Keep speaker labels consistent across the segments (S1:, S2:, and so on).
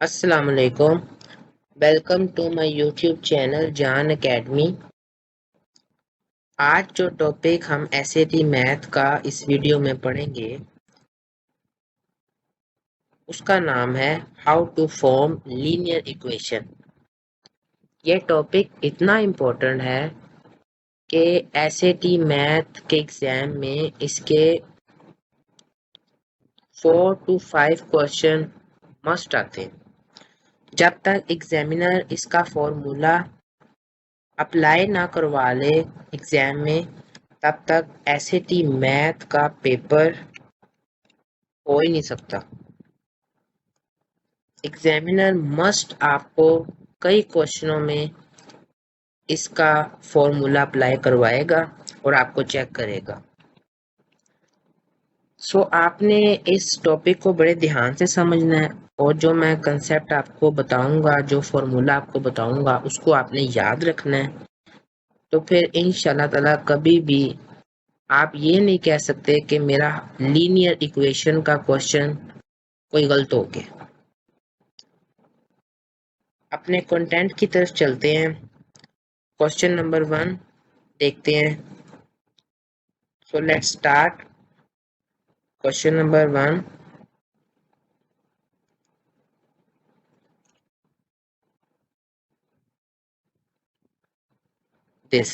S1: अस्सलाम वालेकुम। Welcome to my YouTube channel Jaan academy. आज जो टॉपिक हम एसएटी मैथ का इस वीडियो में पढ़ेंगे उसका नाम है how to form linear equation. ये टॉपिक इतना इम्पोर्टेंट है कि एसएटी मैथ के एग्जाम में इसके 4 to 5 क्वेश्चन मस्ट आते हैं। जब तक एग्जामिनर इसका फॉर्मूला अप्लाई ना करवा ले एग्जाम में, तब तक एसएटी मैथ का पेपर हो ही नहीं सकता। एग्जामिनर मस्ट आपको कई क्वेश्चनों में इसका फॉर्मूला अप्लाई करवाएगा और आपको चेक करेगा। आपने इस टॉपिक को बड़े ध्यान से समझना है और जो मैं कंसेप्ट आपको बताऊंगा, जो फॉर्मूला आपको बताऊंगा, उसको आपने याद रखना है। तो फिर इंशाल्लाह ताला कभी भी आप ये नहीं कह सकते कि मेरा लीनियर इक्वेशन का क्वेश्चन कोई गलत हो गया। अपने कंटेंट की तरफ चलते हैं। क्वेश्चन नंबर 1 देखते हैं। So let's start. Question number 1, this.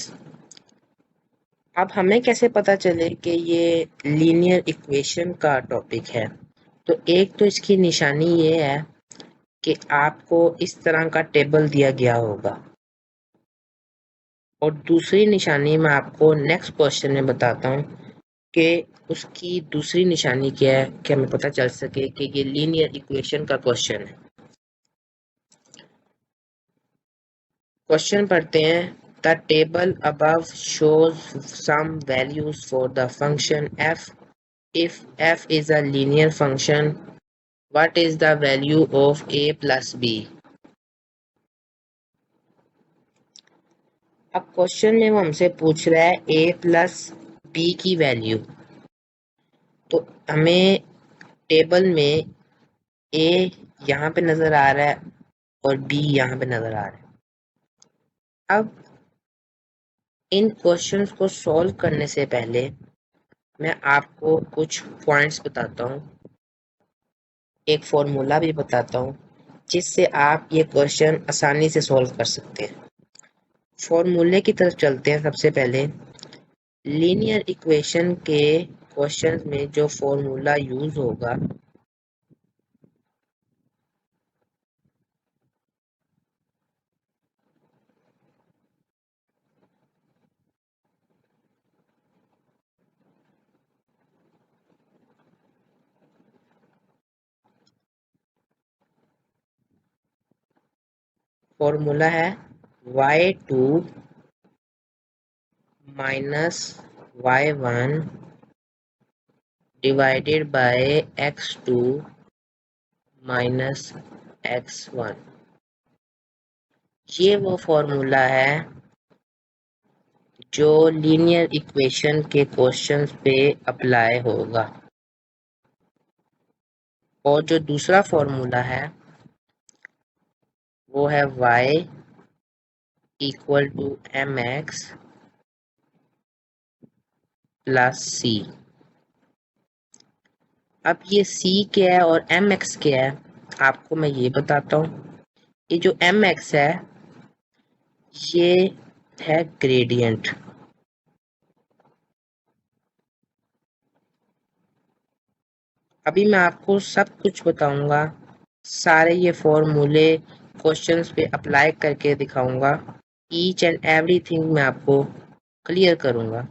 S1: अब हमें कैसे पता चले कि ये लीनियर इक्वेशन का टॉपिक है? तो एक तो इसकी निशानी ये है कि आपको इस तरह का टेबल दिया गया होगा, और दूसरी निशानी मैं आपको नेक्स्ट क्वेश्चन में बताता हूँ कि उसकी दूसरी निशानी क्या है, कि हमें पता चल सके कि ये लीनियर इक्वेशन का क्वेश्चन है। क्वेश्चन पढ़ते हैं। The table above shows some values for the function f if f is a linear function, what is the value of a plus b? अब क्वेश्चन में वो हमसे पूछ रहा है a प्लस b की वैल्यू। तो हमें टेबल में a यहाँ पे नजर आ रहा है और b यहाँ पे नजर आ रहा है। अब इन क्वेश्चंस को सॉल्व करने से पहले मैं आपको कुछ पॉइंट्स बताता हूँ, एक फॉर्मूला भी बताता हूँ जिससे आप ये क्वेश्चन आसानी से सॉल्व कर सकते हैं। फॉर्मूले की तरफ चलते हैं। सबसे पहले लीनियर इक्वेशन के क्वेश्चंस में जो फॉर्मूला यूज होगा फॉर्मूला है y2 minus y1 divided by x2 minus x1। ये वो फॉर्मूला है जो लीनियर इक्वेशन के क्वेश्चंस पे अप्लाई होगा। और जो दूसरा फॉर्मूला है वो है y equal to mx plus c। अब ये c क्या है और mx क्या है, आपको मैं ये बताता हूँ। ये जो mx है ये है ग्रेडियंट। अभी मैं आपको सब कुछ बताऊंगा, सारे ये फॉर्मूले क्वेश्चंस पे अप्लाई करके दिखाऊंगा। ईच एंड एवरीथिंग मैं आपको क्लियर करूंगा।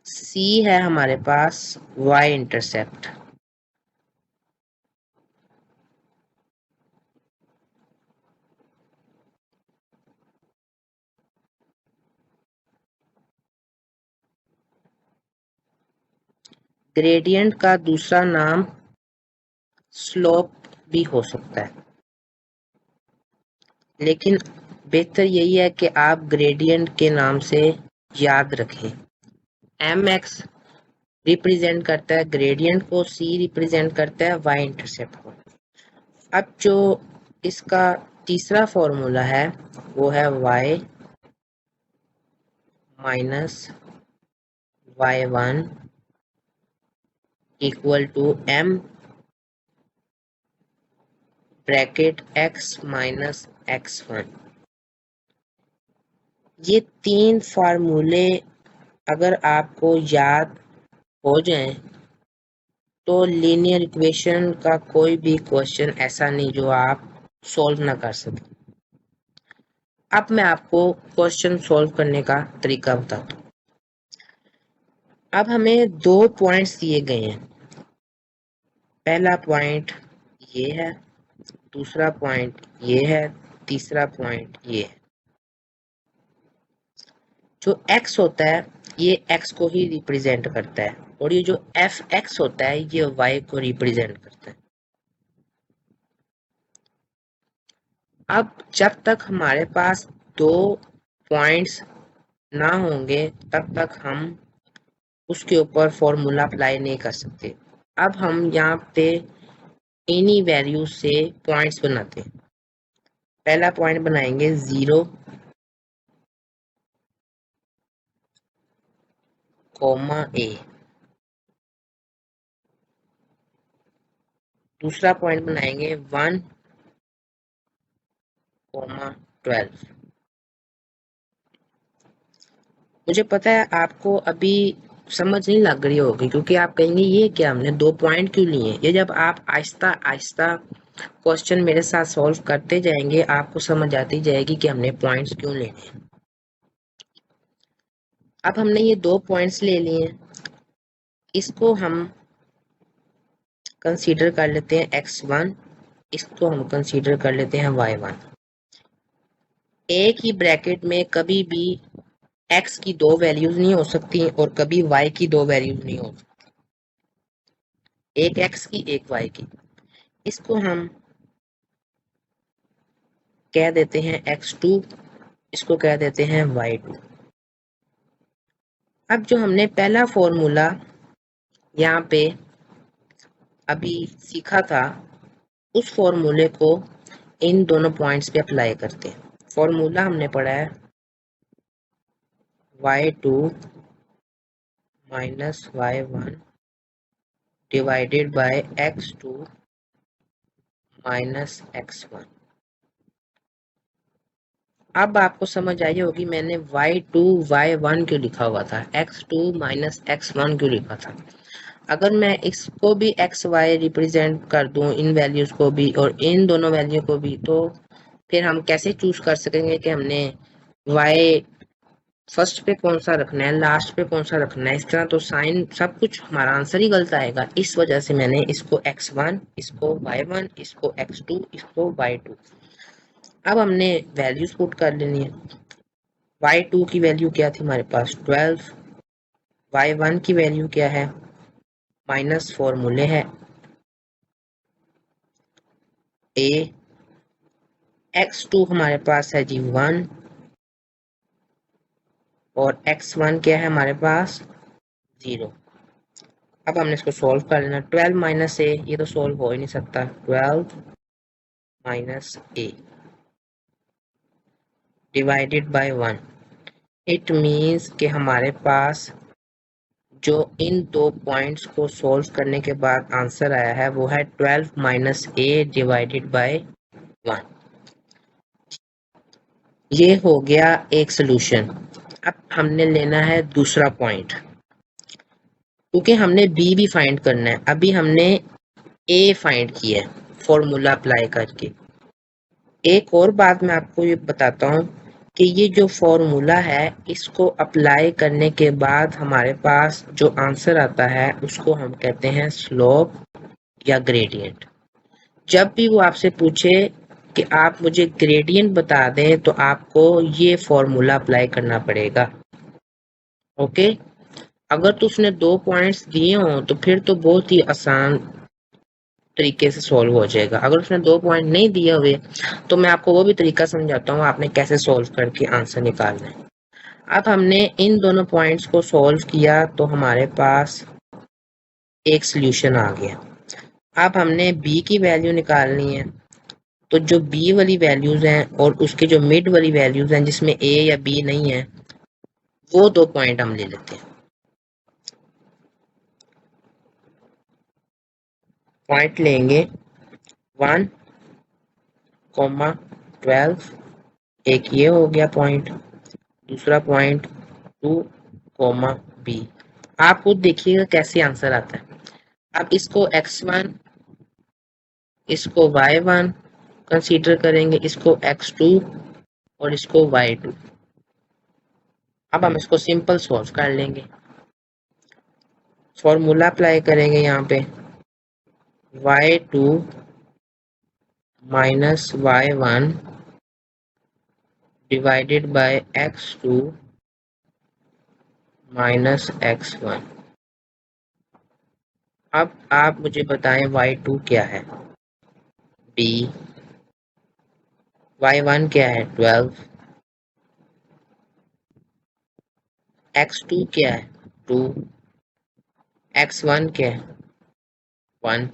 S1: C है हमारे पास y इंटरसेप्ट। ग्रेडियंट का दूसरा नाम स्लोप भी हो सकता है, लेकिन बेहतर यही है कि आप ग्रेडियंट के नाम से याद रखें। mx रिप्रेजेंट करता है ग्रेडियंट को, c रिप्रेजेंट करता है y इंटरसेप्ट को। अब जो इसका तीसरा फॉर्मूला है वो है y minus y1 equal to m bracket x minus x1। ये तीन फार्मूले अगर आपको याद हो जाएं तो लीनियर इक्वेशन का कोई भी क्वेश्चन ऐसा नहीं जो आप सॉल्व ना कर सकें। अब मैं आपको क्वेश्चन सॉल्व करने का तरीका बताता हूँ। अब हमें दो पॉइंट्स दिए गए हैं। पहला पॉइंट ये है, दूसरा पॉइंट ये है, तीसरा पॉइंट ये है। जो x होता है ये x को ही रिप्रेजेंट करता है और ये जो fx होता है ये y को रिप्रेजेंट करता है। अब जब तक हमारे पास दो पॉइंट्स ना होंगे तब तक हम उसके ऊपर फॉर्मूला अप्लाई नहीं कर सकते। अब हम यहाँ पे इन्हीं वैल्यू से पॉइंट्स बनाते हैं। पहला पॉइंट बनाएंगे 0, a। दूसरा पॉइंट बनाएंगे 1, 12। मुझे पता है आपको अभी समझ नहीं लग रही होगी क्योंकि आप कहेंगे ये क्या, हमने दो पॉइंट क्यों लिए। ये जब आप आहिस्ता आहिस्ता क्वेश्चन मेरे साथ सॉल्व करते जाएंगे आपको समझ आती जाएगी कि हमने पॉइंट्स क्यों लेने हैं। अब हमने ये दो पॉइंट्स ले लिए, इसको हम कंसीडर कर लेते हैं x1, इसको हम कंसीडर कर लेते हैं y1। एक ही ब्रैकेट में कभी भी x की दो वैल्यूज नहीं हो सकती और कभी y की दो वैल्यूज नहीं हो सकती, एक x की एक y की। इसको हम कह देते हैं x2, इसको कह देते हैं y2। अब जो हमने पहला फॉर्मूला यहाँ पे अभी सीखा था उस फॉर्मूले को इन दोनों पॉइंट्स पे अप्लाई करते हैं। फॉर्मूला हमने पढ़ा है y2 minus y1 divided by x2 minus x1। अब आपको समझ आई होगी मैंने y2 y1 क्यों लिखा हुआ था, x2 माइनस x1 क्यों लिखा था। अगर मैं इसको भी एक्स वाई रिप्रेजेंट कर दूं, इन वैल्यूज को भी और इन दोनों वैल्यू को भी, तो फिर हम कैसे चूज कर सकेंगे कि हमने y फर्स्ट पे कौन सा रखना है, लास्ट पे कौन सा रखना है। इस तरह तो साइन सब कुछ हमारा आंसर ही गलत आएगा। इस वजह से मैंने इसको x1, इसको y1, इसको x2, इसको y2। अब हमने वैल्यूज पुट कर लेनी है। y2 की वैल्यू क्या थी हमारे पास 12, y1 की वैल्यू क्या है माइनस फॉर्मूले है a, x2 हमारे पास है जी 1 और x1 क्या है हमारे पास 0। अब हमने इसको सॉल्व कर लेना। 12 माइनस ए, ये तो सॉल्व हो ही नहीं सकता। 12 minus A divided by 1। It means कि हमारे पास जो इन दो पॉइंट्स को सॉल्व करने के बाद आंसर आया है वो है 12 माइनस ए डिवाइडेड बाय 1। ये हो गया एक सोल्यूशन। अब हमने लेना है दूसरा पॉइंट, क्योंकि हमने बी भी फाइंड करना है। अभी हमने ए फाइंड किया है फॉर्मूला अप्लाई करके। एक और बात मैं आपको ये बताता हूँ कि ये जो फॉर्मूला है इसको अप्लाई करने के बाद हमारे पास जो आंसर आता है उसको हम कहते हैं स्लोप या ग्रेडियंट। जब भी वो आपसे पूछे कि आप मुझे ग्रेडियंट बता दें तो आपको ये फॉर्मूला अप्लाई करना पड़ेगा। ओके, अगर तो उसने दो पॉइंट्स दिए हों तो फिर तो बहुत ही आसान तरीके से सॉल्व हो जाएगा। अगर उसने दो पॉइंट नहीं दिए हुए तो मैं आपको वो भी तरीका समझाता हूँ आपने कैसे सॉल्व करके आंसर निकालना है। अब हमने इन दोनों पॉइंट्स को सॉल्व किया तो हमारे पास एक सॉल्यूशन आ गया। अब हमने b की वैल्यू निकालनी है। तो जो बी वाली वैल्यूज हैं और उसके जो मिड वाली वैल्यूज हैं जिसमें ए या बी नहीं है, वो 2 पॉइंट हम ले लेते हैं। पॉइंट लेंगे 1, 12, एक ये हो गया पॉइंट, दूसरा पॉइंट 2, बी। आप खुद देखिएगा कैसे आंसर आता है। अब इसको x1, इसको y1 कंसीडर करेंगे, इसको x2 और इसको y2। अब हम इसको सिंपल सॉल्व कर लेंगे। फॉर्मूला अप्लाई करेंगे यहाँ पे, y2 minus y1 divided by x2 minus x1। अब आप मुझे बताएं y2 क्या है, b, y1 क्या है 12, x2 क्या है 2, x1 क्या है 1।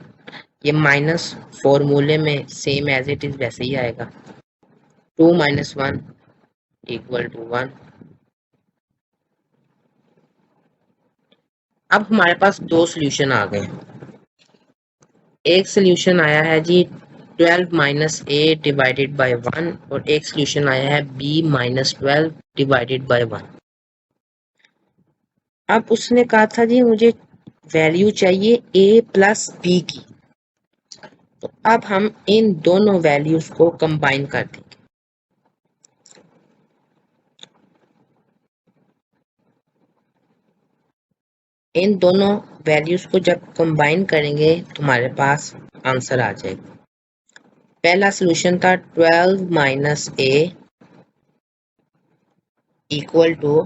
S1: ये माइनस फॉर्मूले में सेम एज इट इज वैसे ही आएगा, 2 माइनस 1 इक्वल टू 1। अब हमारे पास दो सोल्यूशन आ गए। एक सोल्यूशन आया है जी 12 माइनस ए डिवाइडेड बाई 1 और एक सोल्यूशन आया है b माइनस 12 डिवाइडेड बाई 1। अब उसने कहा था जी मुझे वैल्यू चाहिए a प्लस बी की, तो अब हम इन दोनों वैल्यूज को कंबाइन कर देंगे। इन दोनों वैल्यूज को जब कंबाइन करेंगे तो हमारे पास आंसर आ जाएगा। पहला सॉल्यूशन था 12 माइनस ए इक्वल टू,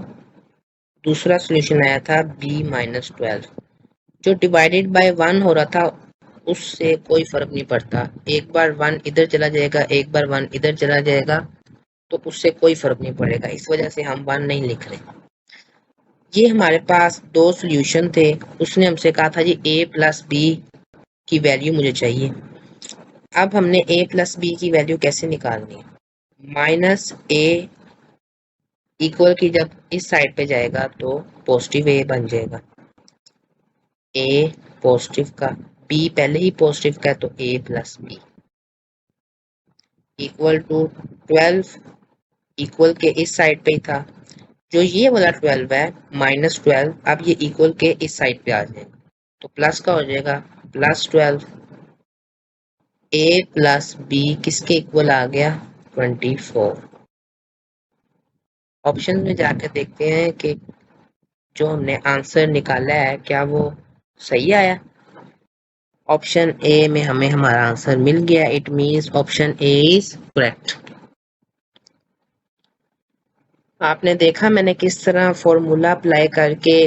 S1: दूसरा सॉल्यूशन आया था b माइनस 12। जो डिवाइडेड बाय 1 हो रहा था उससे कोई फर्क नहीं पड़ता, एक बार 1 इधर चला जाएगा, एक बार 1 इधर चला जाएगा, तो उससे कोई फर्क नहीं पड़ेगा, इस वजह से हम 1 नहीं लिख रहे। ये हमारे पास दो सॉल्यूशन थे। उसने हमसे कहा था जी a प्लस बी की वैल्यू मुझे चाहिए। अब हमने a प्लस बी की वैल्यू कैसे निकालनी है, माइनस ए इक्वल की जब इस साइड पे जाएगा तो पॉजिटिव ए बन जाएगा, ए पॉजिटिव का, बी पहले ही पॉजिटिव का है तो a plus B equal to 12 equal के इस साइड पे ही था, जो ये वाला 12 है माइनस 12, अब ये इक्वल के इस साइड पे आ जाएगा तो प्लस का हो जाएगा, प्लस 12 ए प्लस बी किसके इक्वल आ गया 24। ऑप्शन में जाकर देखते हैं कि जो हमने आंसर निकाला है क्या वो सही आया। ऑप्शन ए में हमें हमारा आंसर मिल गया, it means option A is correct. आपने देखा मैंने किस तरह फॉर्मूला अप्लाई करके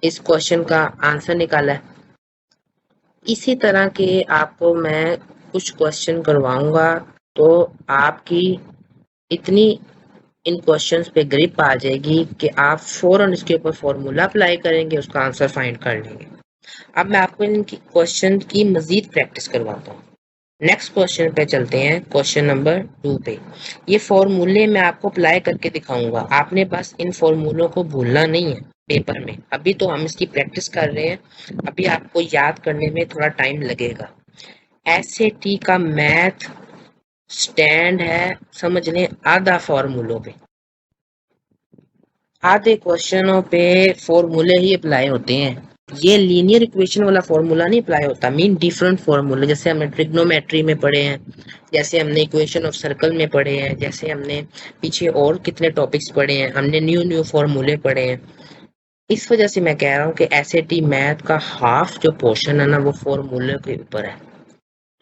S1: इस क्वेश्चन का आंसर निकाला है। इसी तरह के आपको मैं कुछ क्वेश्चन करवाऊंगा तो आपकी इतनी इन क्वेश्चंस पे ग्रिप आ जाएगी कि आप फौरन इसके ऊपर फॉर्मूला अप्लाई करेंगे, उसका आंसर फाइंड कर लेंगे। अब मैं आपको इनकी क्वेश्चन की मजीद प्रैक्टिस करवाता हूँ। नेक्स्ट क्वेश्चन पे चलते हैं, क्वेश्चन नंबर 2 पे। ये फॉर्मूले मैं आपको अप्लाई करके दिखाऊंगा, आपने बस इन फॉर्मूलों को भूलना नहीं है पेपर में। अभी तो हम इसकी प्रैक्टिस कर रहे हैं, अभी आपको याद करने में थोड़ा टाइम लगेगा। एसएटी का मैथ स्टैंड है, समझ लें आधा फॉर्मूलों पे, आधे क्वेश्चनों पे फॉर्मूले ही अप्लाई होते हैं। ये लीनियर इक्वेशन वाला फॉर्मूला नहीं अप्लाई होता, मीन डिफरेंट फॉर्मूले, जैसे हमने ट्रिग्नोमेट्री में पढ़े हैं, जैसे हमने इक्वेशन ऑफ सर्कल में पढ़े हैं, जैसे हमने पीछे और कितने टॉपिक्स पढ़े हैं, हमने न्यू न्यू फॉर्मूले पढ़े हैं। इस वजह से मैं कह रहा हूँ कि एसएटी मैथ का हाफ जो पोर्शन है ना वो फॉर्मूले के ऊपर है।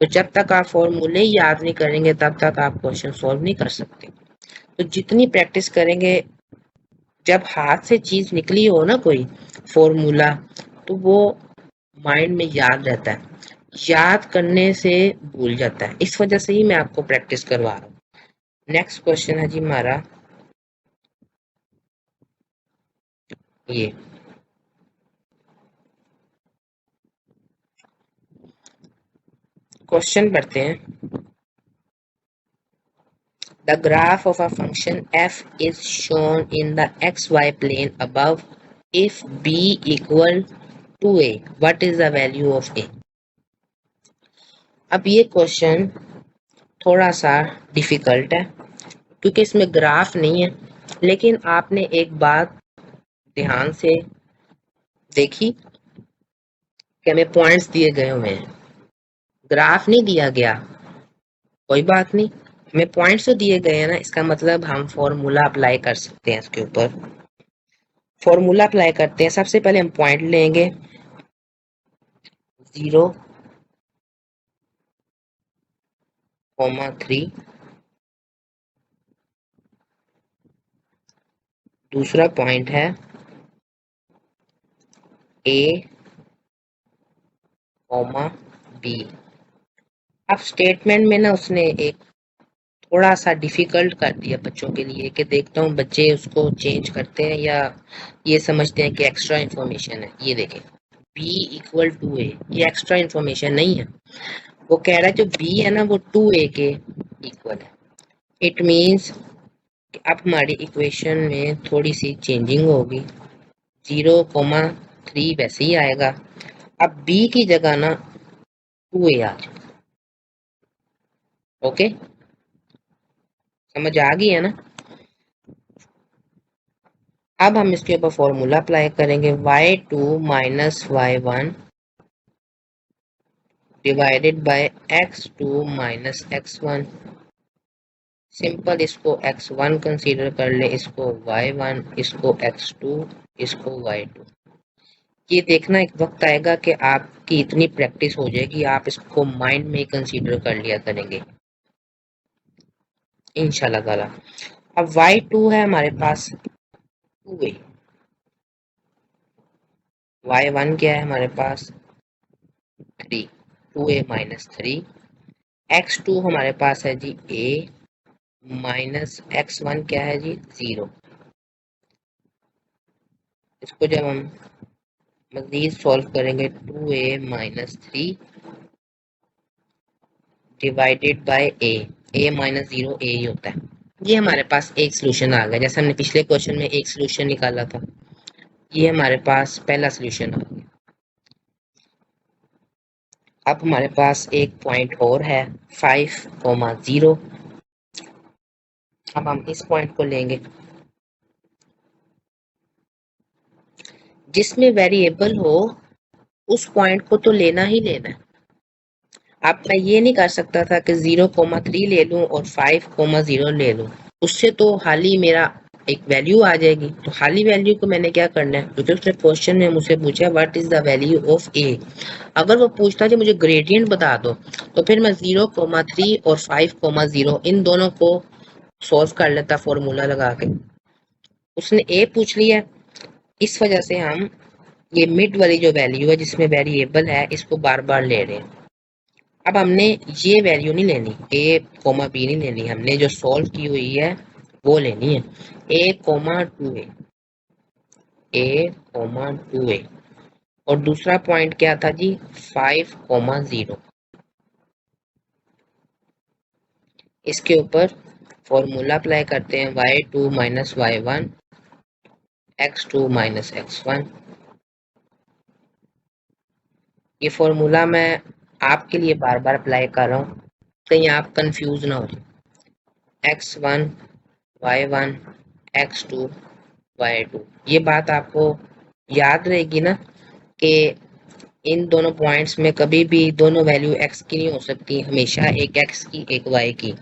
S1: तो जब तक आप फॉर्मूले ही याद नहीं करेंगे तब तक आप क्वेश्चन सॉल्व नहीं कर सकते। तो जितनी प्रैक्टिस करेंगे, जब हाथ से चीज निकली हो ना कोई फॉर्मूला, तो वो माइंड में याद रहता है, याद करने से भूल जाता है, इस वजह से ही मैं आपको प्रैक्टिस करवा रहा हूँ। नेक्स्ट क्वेश्चन है जी हमारा ये, क्वेश्चन पढ़ते हैं। The graph of a function f is shown in the xy plane above. If b equal to a, what is the value of a? अब ये क्वेश्चन थोड़ा सा डिफिकल्ट है क्योंकि इसमें ग्राफ नहीं है, लेकिन आपने एक बात ध्यान से देखी कि हमें पॉइंट्स दिए गए हुए हैं, ग्राफ नहीं दिया गया, कोई बात नहीं, हमें पॉइंट्स तो दिए गए हैं ना, इसका मतलब हम फॉर्मूला अप्लाई कर सकते हैं इसके ऊपर। फॉर्मूला अप्लाई करते हैं, सबसे पहले हम पॉइंट लेंगे 0,3, दूसरा पॉइंट है a, b। अब स्टेटमेंट में ना उसने एक थोड़ा सा डिफिकल्ट कर दिया बच्चों के लिए कि देखता हूँ बच्चे उसको चेंज करते हैं या ये समझते हैं कि एक्स्ट्रा इन्फॉर्मेशन है। ये देखें b इक्वल टू ए, ये एक्स्ट्रा इन्फॉर्मेशन नहीं है, वो कह रहा है जो b है ना वो 2a के इक्वल है। इट मीन्स अब हमारी इक्वेशन में थोड़ी सी चेंजिंग होगी, 0,3 वैसे ही आएगा, अब b की जगह ना 2a आ जाए। ओके, समझ आ गई है ना। अब हम इसके ऊपर फॉर्मूला अप्लाई करेंगे, y2 minus y1 divided by x2 minus x1। Simple, इसको x1 कंसीडर कर ले, इसको y1, इसको x2, इसको y2। ये देखना एक वक्त आएगा कि आपकी इतनी प्रैक्टिस हो जाएगी, आप इसको माइंड में कंसीडर कर लिया करेंगे इंशाल्लाह ताला। अब y2 है हमारे पास 2a, y1 क्या है हमारे पास 3, 2a माइनस 3, x2 हमारे पास है जी a माइनस x1 क्या है जी 0। इसको जब हम मजीद सॉल्व करेंगे 2a minus 3 divided by a minus 0 a ही होता है। ये हमारे पास एक सोल्यूशन आ गया, जैसे हमने पिछले क्वेश्चन में एक सोल्यूशन निकाला था, ये हमारे पास पहला सोल्यूशन आ गया। अब हमारे पास एक पॉइंट और है 5,0। अब हम इस पॉइंट को लेंगे, जिसमें वेरिएबल हो उस पॉइंट को तो लेना ही लेना है। अब मैं ये नहीं कर सकता था कि 0,3 ले लूं और 5,0 ले लूं, उससे तो हाली मेरा एक वैल्यू आ जाएगी। तो हाली वैल्यू को मैंने क्या करना है, क्योंकि उसने क्वेश्चन में मुझे पूछा what is the value of A, अगर वो पूछता कि मुझे ग्रेडियंट बता दो तो फिर मैं 0,3 और 5,0 इन दोनों को सॉल्व कर लेता फॉर्मूला लगा के। उसने ए पूछ लिया, इस वजह से हम ये मिड वाली जो वैल्यू है जिसमें वेरिएबल है इसको बार बार ले रहे हैं। अब हमने ये वैल्यू नहीं लेनी, a कोमा बी नहीं लेनी, हमने जो सॉल्व की हुई है वो लेनी है, a coma 2a, a coma 2a। और दूसरा पॉइंट क्या था जी 5,0। इसके ऊपर फॉर्मूला अप्लाई करते हैं, y2 minus y1 x2 minus x1। ये फॉर्मूला मैं आपके लिए बार बार अप्लाई कर रहा हूँ कहीं आप कंफ्यूज ना हो जाए, x1 y1 x2 y2। ये बात आपको याद रहेगी ना कि इन दोनों पॉइंट्स में कभी भी दोनों वैल्यू x की नहीं हो सकती, हमेशा एक x की एक y की,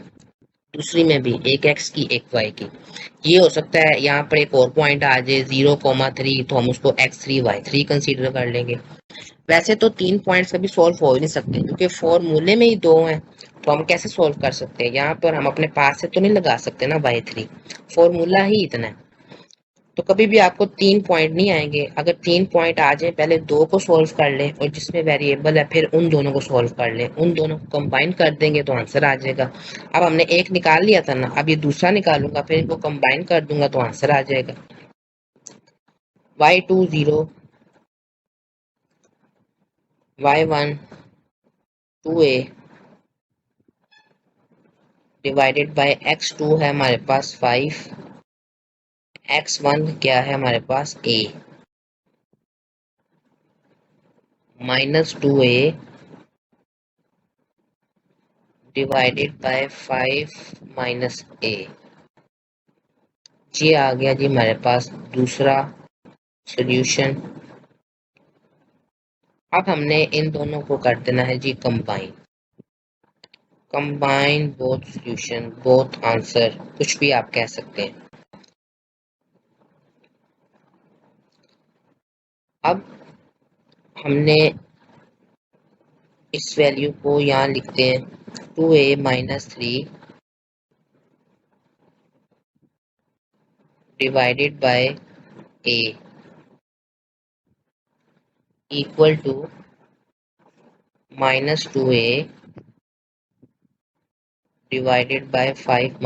S1: दूसरी में भी एक x की एक y की। ये हो सकता है यहाँ पर एक और पॉइंट आ जाए 0,3 तो हम उसको x3 y3 कंसीडर कर लेंगे। वैसे तो 3 पॉइंट्स कभी सॉल्व हो ही नहीं सकते क्योंकि फॉर्मूले में ही 2 हैं, तो हम कैसे सॉल्व कर सकते हैं, यहाँ पर हम अपने पास से तो नहीं लगा सकते ना y3, फॉर्मूला ही इतना है। तो कभी भी आपको 3 पॉइंट नहीं आएंगे, अगर 3 पॉइंट आ जाए पहले 2 को सॉल्व कर ले और जिसमें वेरिएबल है फिर उन दोनों को सॉल्व कर ले, उन दोनों को कंबाइन कर देंगे तो आंसर आ जाएगा। अब हमने एक निकाल लिया था ना, अब ये दूसरा निकालूंगा फिर इनको कंबाइन कर दूंगा तो आंसर आ जाएगा। y2 0, y1 2a divided bye x2 है हमारे पास 5, x1 क्या है हमारे पास a, -2a divided by 5 -a। ये आ गया जी हमारे पास दूसरा सॉल्यूशन। अब हमने इन दोनों को कर देना है जी combine. Combine both solution, both answer, कुछ भी आप कह सकते हैं। अब हमने इस वैल्यू को यहाँ लिखते हैं 2a - 3 divided by a equal to -2a divided by 5 - a।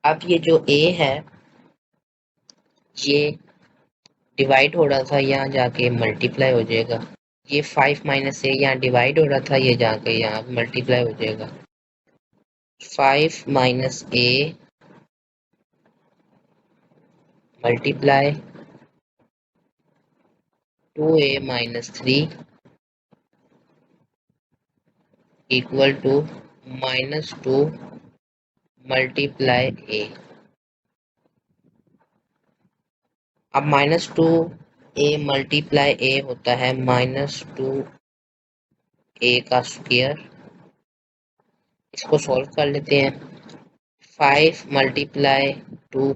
S1: अब ये जो a है ये डिवाइड हो रहा था, यहाँ जाके मल्टीप्लाई हो जाएगा। ये 5 - a यहाँ डिवाइड हो रहा था, ये जाके यहाँ मल्टीप्लाई हो जाएगा। 5 - a multiply 2a - 3 equal to -2 multiply a। अब -2a मल्टीप्लाई a होता है -2a का स्क्वायर। इसको सॉल्व कर लेते हैं। 5 मल्टीप्लाई 2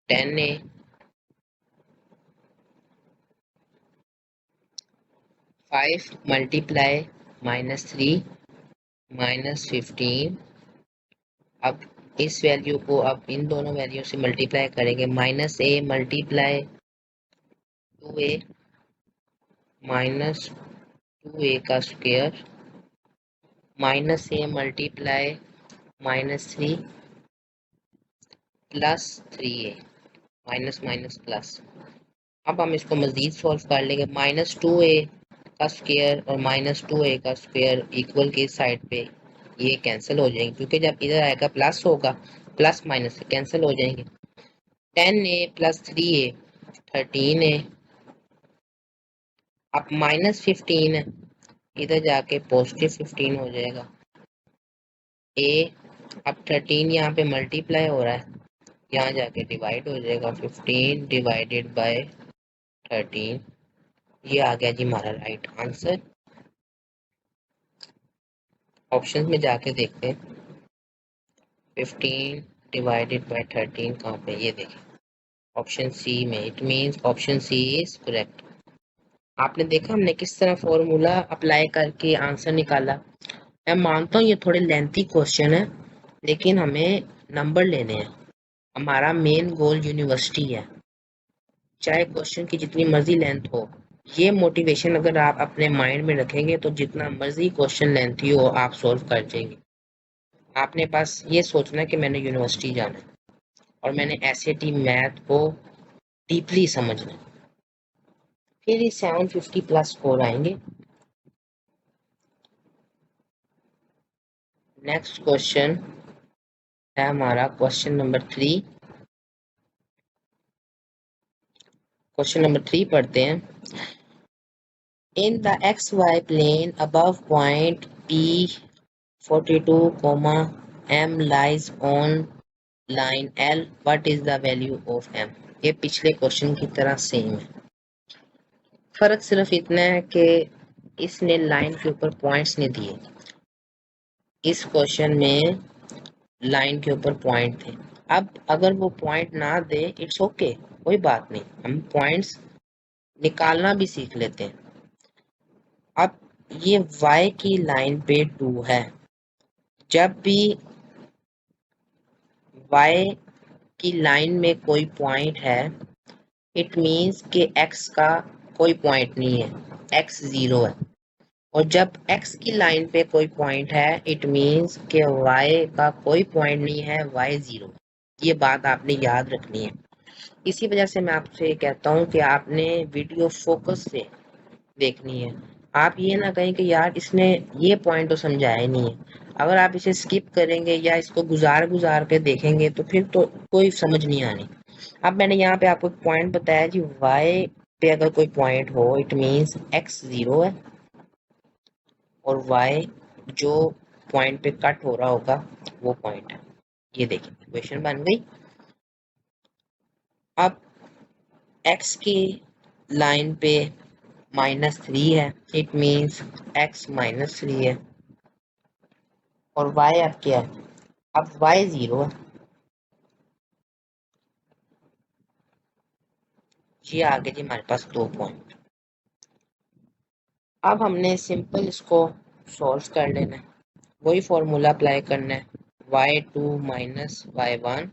S1: 10a, 5 मल्टीप्लाई -3 -15। अब इस वैल्यू को अब इन दोनों वैल्यू से मल्टीप्लाई करेंगे। -a मल्टीप्लाई 2a -2a का square -a multiply -3 plus 3a minus minus plus. अब हम इसको मजीद सॉल्व कर लेंगे। -2a का स्क्वायर और -2a का स्क्वायर इक्वल की साइड पे ये कैंसिल हो जाएंगे, क्योंकि जब इधर आएगा प्लस होगा, प्लस माइनस से कैंसिल हो जाएंगे। 10a plus 3a 13a। अब -15 है, इधर जाके पॉजिटिव 15 हो जाएगा। a अब 13 यहाँ पे मल्टीप्लाई हो रहा है, यहाँ जाके डिवाइड हो जाएगा। 15 डिवाइडेड बाय 13। ये आ गया जी हमारा राइट आंसर। ऑप्शन में जाके देखते हैं 15 डिवाइडेड बाय 13 कहाँ पे, ये देखें ऑप्शन सी में। It means option C is correct. आपने देखा हमने किस तरह फॉर्मूला अप्लाई करके आंसर निकाला। मैं मानता हूँ ये थोड़े लेंथी क्वेश्चन है, लेकिन हमें नंबर लेने हैं। हमारा मेन गोल यूनिवर्सिटी है, चाहे क्वेश्चन की जितनी मर्जी लेंथ हो। ये मोटिवेशन अगर आप अपने माइंड में रखेंगे तो जितना मर्जी क्वेश्चन लेंथी हो आप सोल्व कर जाएंगे। आपने बस ये सोचना कि मैंने यूनिवर्सिटी जाना है और मैंने एसएटी मैथ को डीपली समझना है, फिर ये 750 प्लस स्कोर आएंगे। नेक्स्ट क्वेश्चन है हमारा क्वेश्चन नंबर 3। क्वेश्चन नंबर 3 पढ़ते हैं। In the x y plane above point P42, M lies on line L, what is the value of M? ये पिछले क्वेश्चन की तरह सेम है, फर्क सिर्फ इतना है कि इसने लाइन के ऊपर पॉइंट्स नहीं दिए, इस क्वेश्चन में लाइन के ऊपर पॉइंट थे। अब अगर वो पॉइंट ना दे इट्स ओके, कोई बात नहीं, हम पॉइंट्स निकालना भी सीख लेते हैं। अब ये y की लाइन पे 2 है, जब भी y की लाइन में कोई पॉइंट है इट मीन्स कि x का कोई पॉइंट नहीं है, x 0 है। और जब x की लाइन पे कोई पॉइंट है इट मीन्स कि y का कोई पॉइंट नहीं है, y 0 है। ये बात आपने याद रखनी है। इसी वजह से मैं आपसे कहता हूँ कि आपने वीडियो फोकस से देखनी है। आप ये ना कहें कि यार इसने ये पॉइंट तो समझाया ही नहीं है। अगर आप इसे स्किप करेंगे या इसको गुजार गुजार के देखेंगे तो फिर तो कोई समझ नहीं आनी। अब मैंने यहाँ पे आपको पॉइंट बताया जी, y पे अगर कोई पॉइंट हो इट मीन्स x 0 है और y जो पॉइंट पे कट हो रहा होगा वो पॉइंट है। ये देखिए इक्वेशन बन गई। अब x की लाइन पे -3 है, इट मीन्स x -3 है और y अब क्या है, अब y 0 है। ये आ गए जी हमारे पास 2 पॉइंट। अब हमने सिंपल इसको सॉल्व कर लेना है, वही फॉर्मूला अप्लाई करना है, y2 minus y1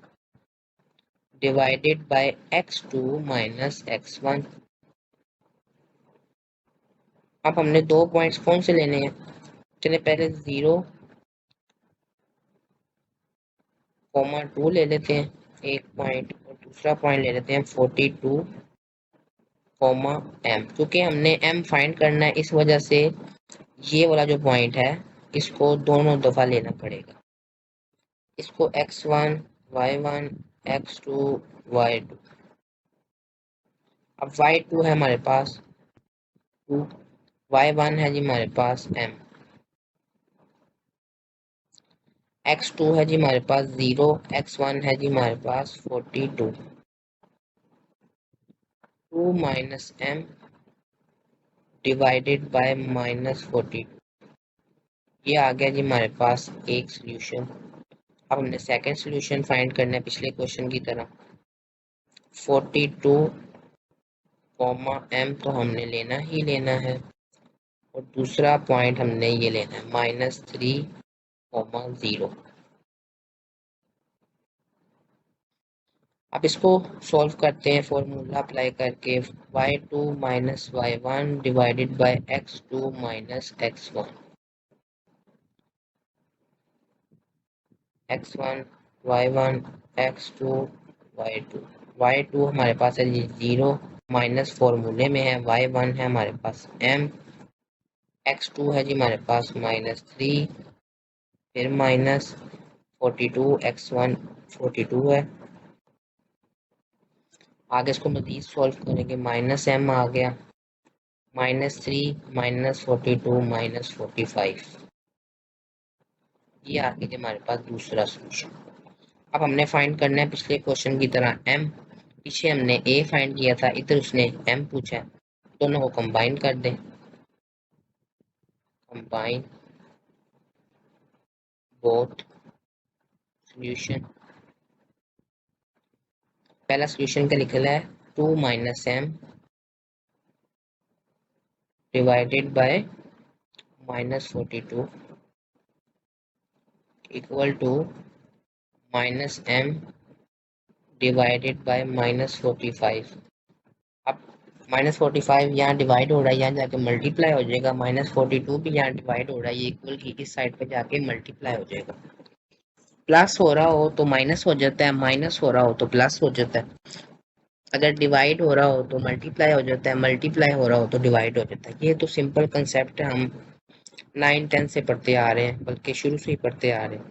S1: divided by x2 minus x1। अब हमने 2 पॉइंट्स कौन से लेने हैं, चलिए पहले 0,2 ले लेते हैं एक पॉइंट, और दूसरा पॉइंट ले लेते हैं 42, m, क्योंकि हमने m फाइंड करना है इस वजह से ये वाला जो पॉइंट है इसको दोनों दफा लेना पड़ेगा। इसको x1 y1 x2 y2। अब y2 है हमारे पास 2, y1 है जी हमारे पास m, x2 है जी हमारे पास 0, x1 है जी हमारे पास 42, 2 माइनस m डिवाइडेड बाय -42। ये आ गया जी हमारे पास एक सोल्यूशन। अब हमने सेकंड सोल्यूशन फाइंड करना है पिछले क्वेश्चन की तरह। 42 m तो हमने लेना ही लेना है और दूसरा पॉइंट हमने ये लेना है -3, 0। अब इसको सॉल्व करते हैं फॉर्मूला अप्लाई करके, y2 minus y1 divided by x2 minus x1, x1 y1 x2 y2। y2 हमारे पास है जी 0, माइनस फॉर्मूले में है, y1 है हमारे पास m, x2 है जी हमारे पास -3, फिर -42, x1 42 है। आगे इसको मजीद सॉल्व करेंगे, -m आ गया, -3 -42 -45। ये आ गया हमारे पास दूसरा सोल्यूशन। अब हमने फाइंड करना है पिछले क्वेश्चन की तरह m। पीछे हमने a फाइंड किया था, इधर उसने m पूछा है, दोनों को कंबाइन कर दें। Combine both solution. पहला सोल्यूशन का लिखा है 2 m divided by -42 equal to -m divided by -45। अब -45 यहाँ डिवाइड हो रहा है, यहाँ जाके मल्टीप्लाई हो जाएगा, -42 भी यहाँ डिवाइड हो रहा है, ये इक्वल की इस साइड पे जाके मल्टीप्लाई हो जाएगा। प्लस हो रहा हो तो माइनस हो जाता है, माइनस हो रहा हो तो प्लस हो जाता है। अगर डिवाइड हो रहा हो तो मल्टीप्लाई हो जाता है, मल्टीप्लाई हो रहा हो तो डिवाइड हो जाता है। ये तो सिंपल कंसेप्ट है, हम 9-10 से पढ़ते आ रहे हैं, बल्कि शुरू से ही पढ़ते आ रहे हैं।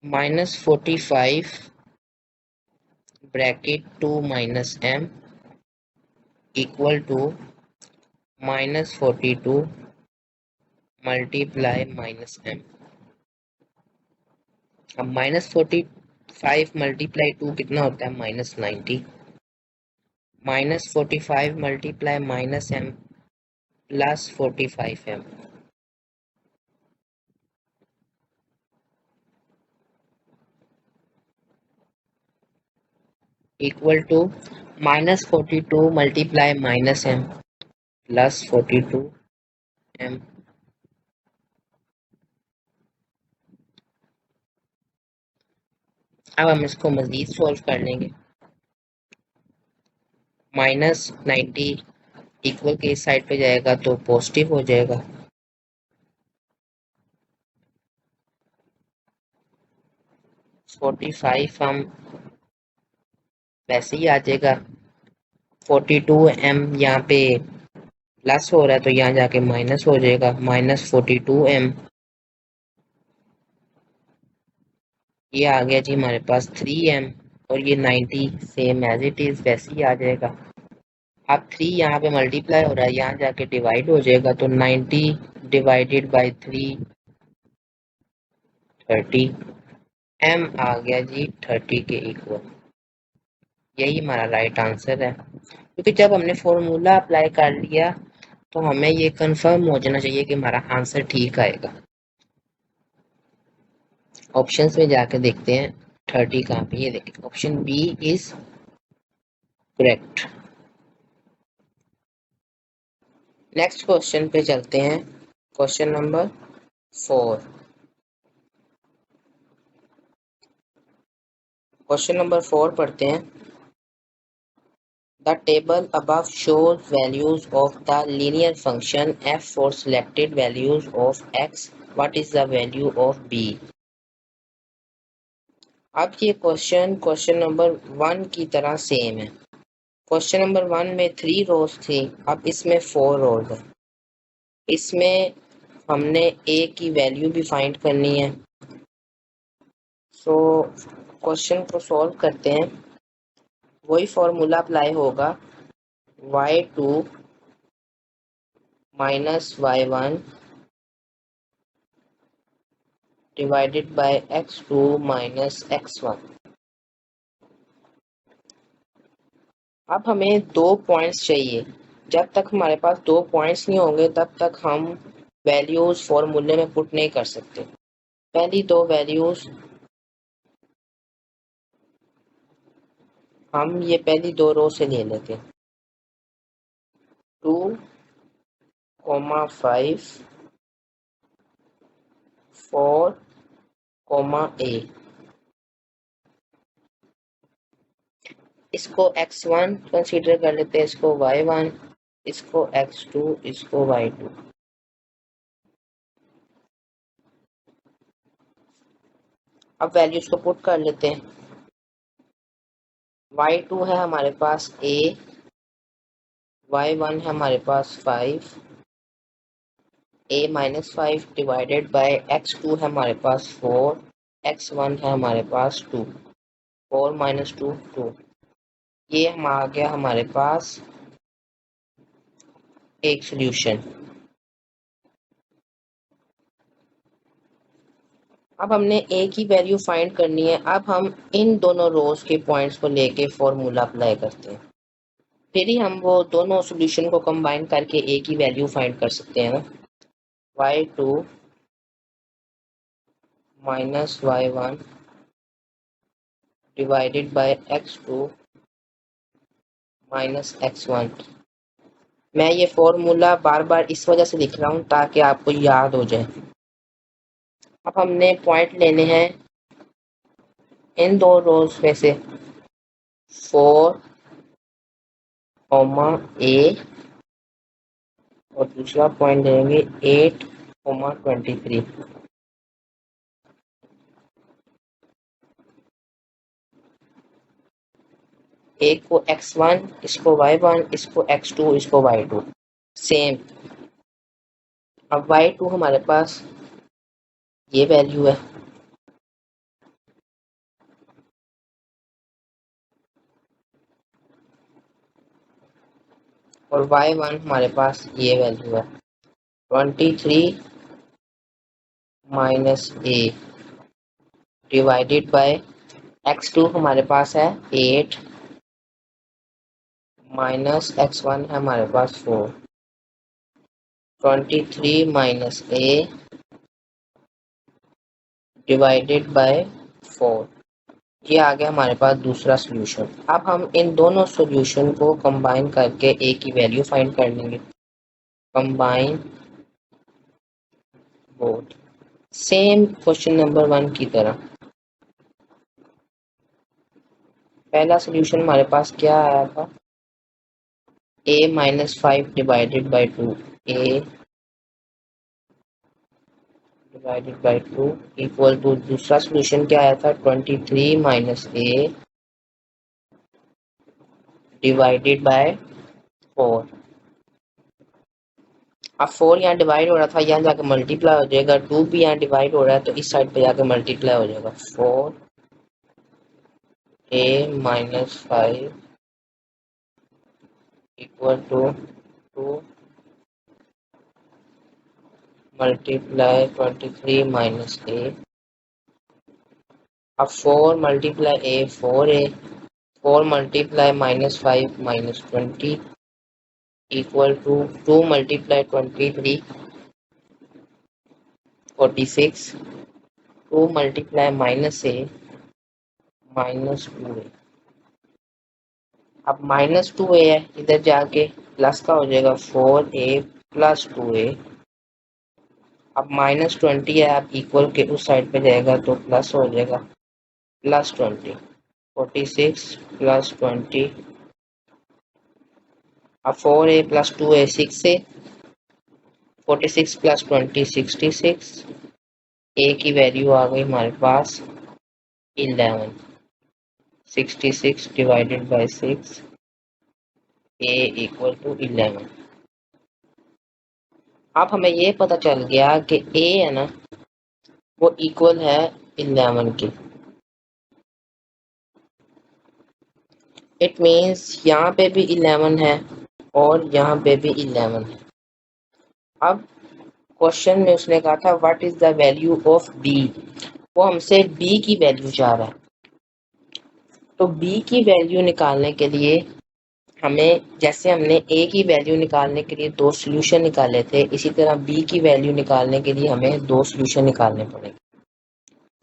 S1: -45 bracket 2 m equal to -42 multiply -m। अब -45 मल्टीप्लाई 2 कितना होता है, -90। -45 multiply -m plus 45m equal to -42 multiply -m plus 42m। अब हम इसको मजीद सॉल्व कर लेंगे। -90 इक्वल के इस साइड पे जाएगा तो पॉजिटिव हो जाएगा, 45 हम वैसे ही आ जाएगा, 42m यहाँ पे प्लस हो रहा है तो यहाँ जाके माइनस हो जाएगा, -42m। ये आ गया जी हमारे पास 3m, और ये 90 सेम एज इट इज वैसे ही आ जाएगा। अब 3 यहाँ पे मल्टीप्लाई हो रहा है, यहाँ जाके डिवाइड हो जाएगा, तो 90 डिवाइडेड बाई 3 30, m आ गया जी 30 के इक्वल। यही हमारा राइट आंसर है, क्योंकि जब हमने फॉर्मूला अप्लाई कर लिया तो हमें ये कंफर्म हो जाना चाहिए कि हमारा आंसर ठीक आएगा। ऑप्शंस में जाकर देखते हैं 30 कहाँ पे, ये देखिए option B is correct. Next question पे चलते हैं, क्वेश्चन नंबर 4। क्वेश्चन नंबर 4 पढ़ते हैं। The table above shows values of the linear function f for selected values of x. What is the value of b? अब ये question number 1 की तरह same है। क्वेश्चन नंबर 1 में 3 रोज थी, अब इसमें 4 रोज है। इसमें हमने a की वैल्यू भी फाइंड करनी है। सो क्वेश्चन को सॉल्व करते हैं। वही फॉर्मूला अप्लाई होगा, y2 minus y1 divided by x2 minus x1। अब हमें 2 पॉइंट्स चाहिए। जब तक हमारे पास 2 पॉइंट्स नहीं होंगे तब तक हम वैल्यूज फॉर्मूले में पुट नहीं कर सकते। पहली 2 वैल्यूज हम ये पहली 2 रो से ले लेते हैं, 2, 5, 4, a। इसको x1 कंसीडर कर लेते हैं, इसको y1, इसको x2, इसको y2। अब वैल्यूज को पुट कर लेते हैं। y2 है हमारे पास a, y1 है हमारे पास 5, a minus 5 divided by x2 है हमारे पास 4, x1 है हमारे पास 2, 4 माइनस 2 2। ये हम आ गया हमारे पास एक सॉल्यूशन। अब हमने a की वैल्यू फाइंड करनी है। अब हम इन दोनों रोज के पॉइंट्स को लेके फॉर्मूला अप्लाई करते हैं, फिर ही हम वो दोनों सॉल्यूशन को कंबाइन करके a की वैल्यू फाइंड कर सकते हैं ना। y2 minus y1 divided by x2 minus x1। मैं ये फॉर्मूला बार बार इस वजह से लिख रहा हूँ ताकि आपको याद हो जाए। अब हमने पॉइंट लेने हैं इन 2 रोज में से 4, a, और दूसरा पॉइंट लेंगे 8, 23। एक को x1, इसको y1, इसको x2, इसको y2 सेम। अब y2 हमारे पास ये वैल्यू है, और y1 हमारे पास ये वैल्यू है 23 minus a divided by x2 हमारे पास है 8 माइनस x1 है हमारे पास 4, 23 माइनस a डिवाइडेड बाय 4। ये आ गया हमारे पास दूसरा सॉल्यूशन। अब हम इन दोनों सॉल्यूशन को कंबाइन करके a की वैल्यू फाइंड कर लेंगे। Combine both, same question number 1 की तरह। पहला सॉल्यूशन हमारे पास क्या आया था, a minus 5 divided by 2, a divided by 2 equal to दूसरा सॉल्यूशन क्या आया था 23 माइनस a डिवाइडेड बाय 4। अब 4 यहाँ डिवाइड हो रहा था, यहाँ जाके मल्टीप्लाई हो जाएगा। 2 भी यहाँ डिवाइड हो रहा है तो इस साइड पे जाके मल्टीप्लाई हो जाएगा। 4a-5 equal to 2 multiply 23 minus a। अब 4 multiply a 4a, 4 multiply -5 -20 equal to 2 multiply 23 46, 2 multiply -a -2a। अब -2a है, इधर जाके प्लस का हो जाएगा 4a प्लस 2a। अब -20 है, अब इक्वल के उस साइड पे जाएगा तो प्लस हो जाएगा +20। 46 प्लस 20। अब 4a plus 2a 6a, 46 plus 20 66। a की वैल्यू आ गई हमारे पास 11। 66 divided by 6, a equal to 11। अब हमें ये पता चल गया कि a है ना वो इक्वल है 11 के। इट मीन्स यहाँ पे भी 11 है और यहाँ पे भी 11 है। अब क्वेश्चन में उसने कहा था what is the value of b, वो हमसे b की वैल्यू चाह रहा है। तो b की वैल्यू निकालने के लिए हमें, जैसे हमने a की वैल्यू निकालने के लिए 2 सॉल्यूशन निकाले थे, इसी तरह b की वैल्यू निकालने के लिए हमें 2 सॉल्यूशन निकालने पड़ेंगे।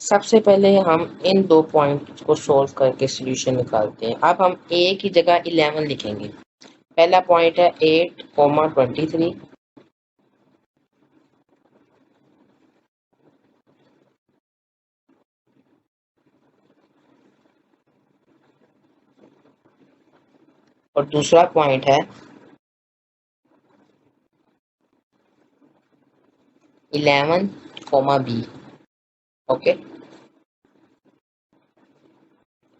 S1: सबसे पहले हम इन 2 पॉइंट्स को सॉल्व करके सॉल्यूशन निकालते हैं। अब हम a की जगह 11 लिखेंगे। पहला पॉइंट है 8,23, और दूसरा पॉइंट है 11, b। ओके,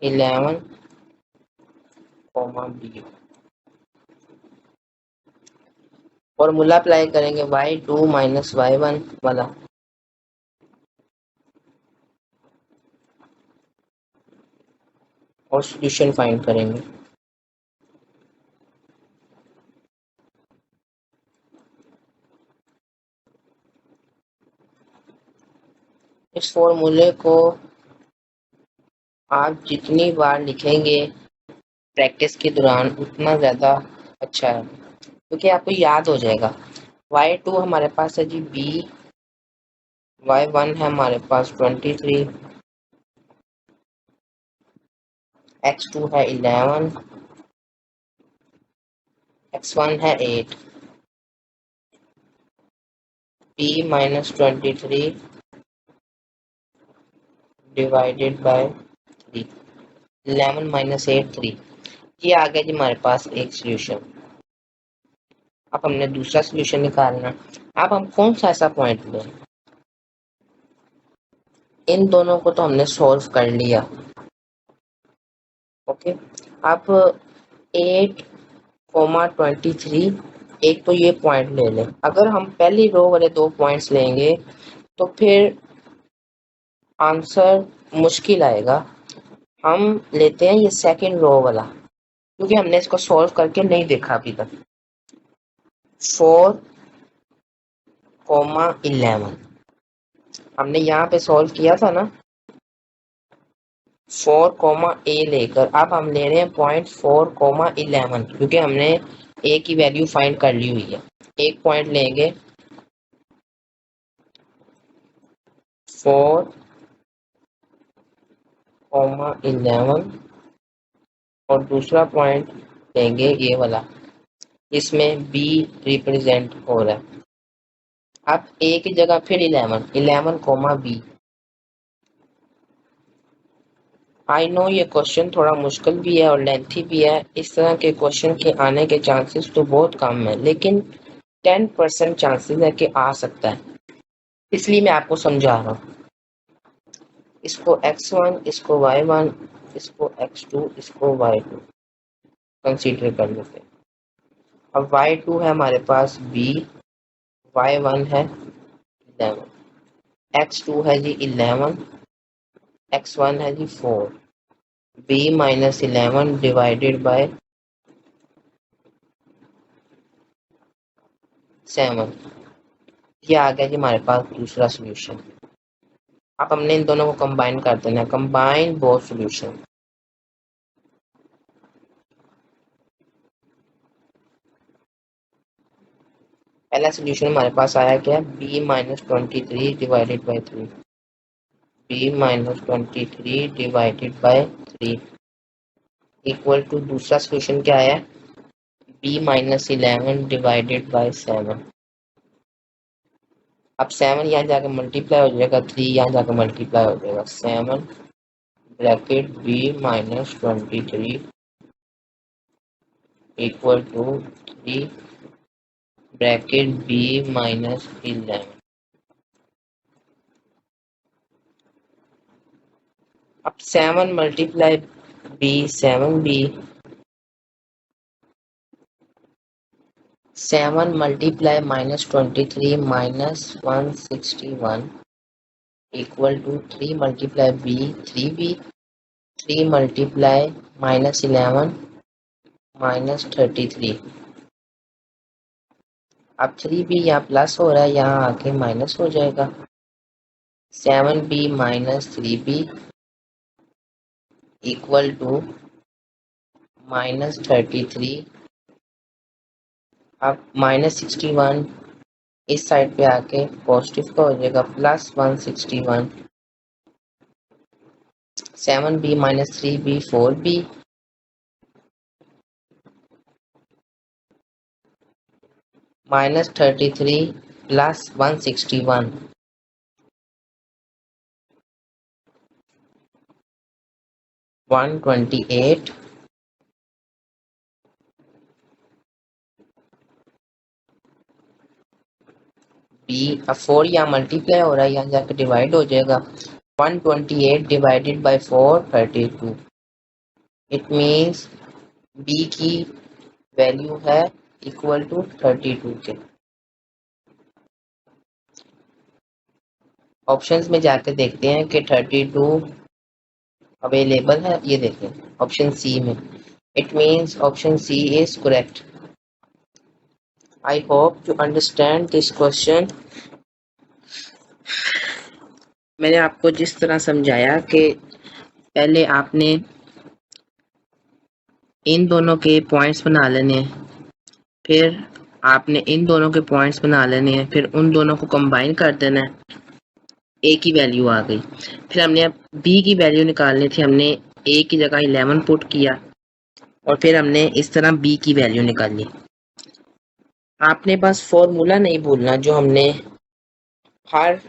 S1: 11, b और मुलाप्लाई करेंगे y2 माइनस y1 वाला, और सॉल्यूशन फाइंड करेंगे। इस फॉर्मूले को आप जितनी बार लिखेंगे प्रैक्टिस के दौरान उतना ज़्यादा अच्छा है, क्योंकि आपको याद हो जाएगा। y2 हमारे पास है जी b, y1 है हमारे पास 23, x2 है 11, x1 है 8, b minus 23 divided by 3, 11 minus 8 3। ये आ गया जी हमारे पास एक सॉल्यूशन। अब हमने दूसरा सॉल्यूशन निकालना। अब हम कौन सा ऐसा पॉइंट लें, इन दोनों को तो हमने सॉल्व कर लिया। ओके, अब 8,23, एक तो ये पॉइंट ले लें। अगर हम पहली रो वाले 2 पॉइंट्स लेंगे तो फिर आंसर मुश्किल आएगा। हम लेते हैं ये सेकंड रो वाला, क्योंकि हमने इसको सॉल्व करके नहीं देखा अभी तक। 4,11 हमने यहाँ पे सॉल्व किया था ना, 4, a लेकर। अब हम ले रहे हैं पॉइंट 4,11, क्योंकि हमने a की वैल्यू फाइंड कर ली हुई है। एक पॉइंट लेंगे 4,11 और दूसरा पॉइंट लेंगे ये वाला, इसमें b रिप्रेजेंट हो रहा है। अब a की जगह फिर 11, b। आई नो ये क्वेश्चन थोड़ा मुश्किल भी है और लेंथी भी है। इस तरह के क्वेश्चन के आने के चांसेस तो बहुत कम है, लेकिन 10% चांसेस है कि आ सकता है, इसलिए मैं आपको समझा रहा हूँ। इसको x1, इसको y1, इसको x2, इसको y2 कंसीडर कर लेते हैं। अब y2 है हमारे पास b, y1 है 11, x2 है जी 11, x1 है जी 4, b माइनस 11 डिवाइडेड बाय 7। ये आ गया जी हमारे पास दूसरा सोल्यूशन। अब हमने इन दोनों को कंबाइन कर देना है, कंबाइन बोथ सोल्यूशन। पहला सोल्यूशन हमारे पास आया क्या, b minus 23 divided by 3, b minus 23 divided by 3 equal to दूसरा सोल्यूशन क्या आया, b माइनस 11 डिवाइडेड बाई 7। अब 7 यहाँ जाकर मल्टीप्लाई हो जाएगा, 3 यहाँ जाकर मल्टीप्लाई हो जाएगा, 7 bracket b minus 23 equal to 3 bracket b minus 11। अब 7 multiply b 7b, 7 multiply minus 23 minus 161 equal to 3 multiply b 3b, 3 multiply minus 11 minus 33। अब 3b यहाँ प्लस हो रहा है, यहाँ आके माइनस हो जाएगा, 7b minus 3b equal to minus 33। अब माइनस 61 इस साइड पे आके पॉजिटिव का हो जाएगा, plus 161, 7b minus 3b 4b minus 33 plus 161 128 b। अब 4 यहाँ मल्टीप्लाई हो रहा है, यहाँ जाकर डिवाइड हो जाएगा, 128 divided by 4 32। It means b की वैल्यू है इक्वल टू 32 के। ऑप्शंस में जाकर देखते हैं कि 32 अवेलेबल है, ये देखें ऑप्शन सी में, it means option C is correct. I hope to understand this question. मैंने आपको जिस तरह समझाया कि पहले आपने इन दोनों के पॉइंट्स बना लेने हैं, फिर आपने इन दोनों के पॉइंट्स बना लेने हैं, फिर उन दोनों को कंबाइन कर देना है, ए की वैल्यू आ गई। फिर हमने बी की वैल्यू निकालनी थी, हमने ए की जगह 11 पुट किया और फिर हमने इस तरह बी की वैल्यू निकाली। आपने बस फॉर्मूला नहीं भूलना जो हमने हर